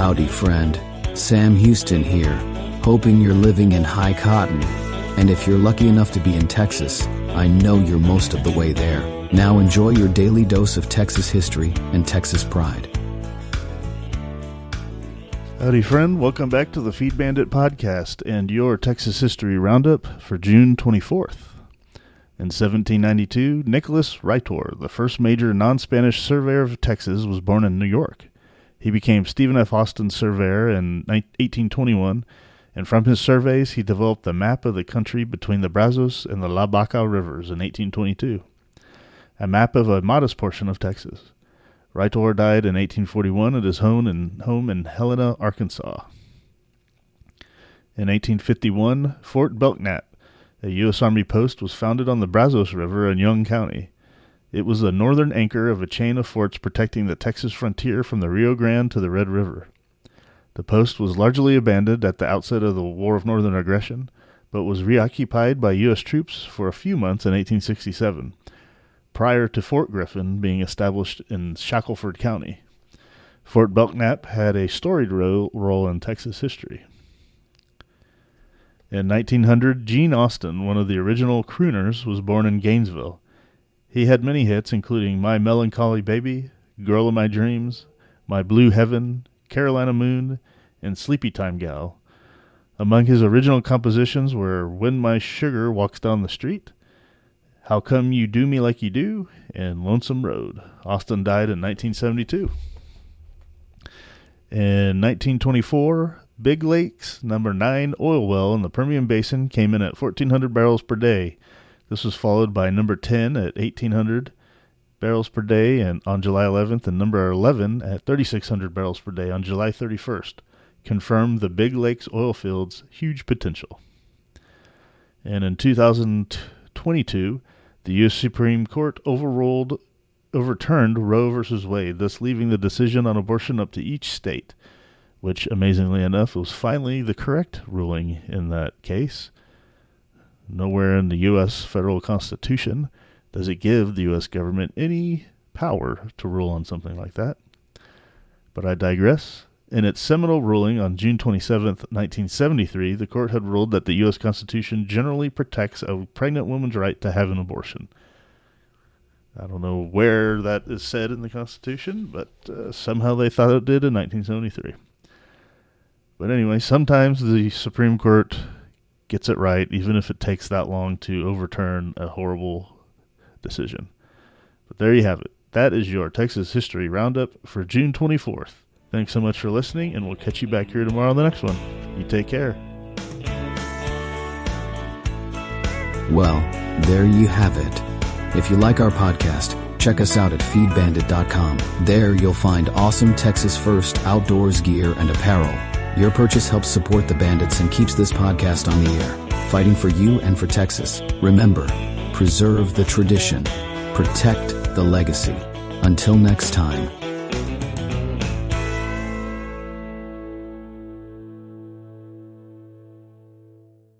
Howdy, friend. Sam Houston here, hoping you're living in high cotton. And if you're lucky enough to be in Texas, I know you're most of the way there. Now enjoy your daily dose of Texas history and Texas pride. Howdy, friend. Welcome back to the Feed Bandit podcast and your Texas History Roundup for June 24th. In 1792, Nicholas Ritor, the first major non-Spanish surveyor of Texas, was born in New York. He became Stephen F. Austin's surveyor in 1821, and from his surveys he developed the map of the country between the Brazos and the La Baca rivers in 1822, a map of a modest portion of Texas. Ritor died in 1841 at his home in Helena, Arkansas. In 1851, Fort Belknap, a U.S. Army post, was founded on the Brazos River in Young County. It was the northern anchor of a chain of forts protecting the Texas frontier from the Rio Grande to the Red River. The post was largely abandoned at the outset of the War of Northern Aggression, but was reoccupied by U.S. troops for a few months in 1867, prior to Fort Griffin being established in Shackelford County. Fort Belknap had a storied role in Texas history. In 1900, Gene Austin, one of the original crooners, was born in Gainesville. He had many hits, including My Melancholy Baby, Girl of My Dreams, My Blue Heaven, Carolina Moon, and Sleepy Time Gal. Among his original compositions were When My Sugar Walks Down the Street, How Come You Do Me Like You Do, and Lonesome Road. Austin died in 1972. In 1924, Big Lake's number 9 oil well in the Permian Basin came in at 1,400 barrels per day. This was followed by number 10 at 1,800 barrels per day and on July 11th, and number 11 at 3,600 barrels per day on July 31st, confirmed the Big Lake's oil field's huge potential. And in 2022, the U.S. Supreme Court overturned Roe v. Wade, thus leaving the decision on abortion up to each state, which, amazingly enough, was finally the correct ruling in that case. Nowhere in the U.S. federal Constitution does it give the U.S. government any power to rule on something like that. But I digress. In its seminal ruling on June 27, 1973, the court had ruled that the U.S. Constitution generally protects a pregnant woman's right to have an abortion. I don't know where that is said in the Constitution, but somehow they thought it did in 1973. But anyway, sometimes the Supreme Court gets it right, even if it takes that long to overturn a horrible decision. But there you have it. That is your Texas History Roundup for June 24th. Thanks so much for listening, and we'll catch you back here tomorrow on the next one. You take care. Well, there you have it. If you like our podcast, check us out at feedbandit.com. There you'll find awesome Texas First outdoors gear and apparel. Your purchase helps support the Bandits and keeps this podcast on the air, fighting for you and for Texas. Remember, preserve the tradition, protect the legacy. Until next time.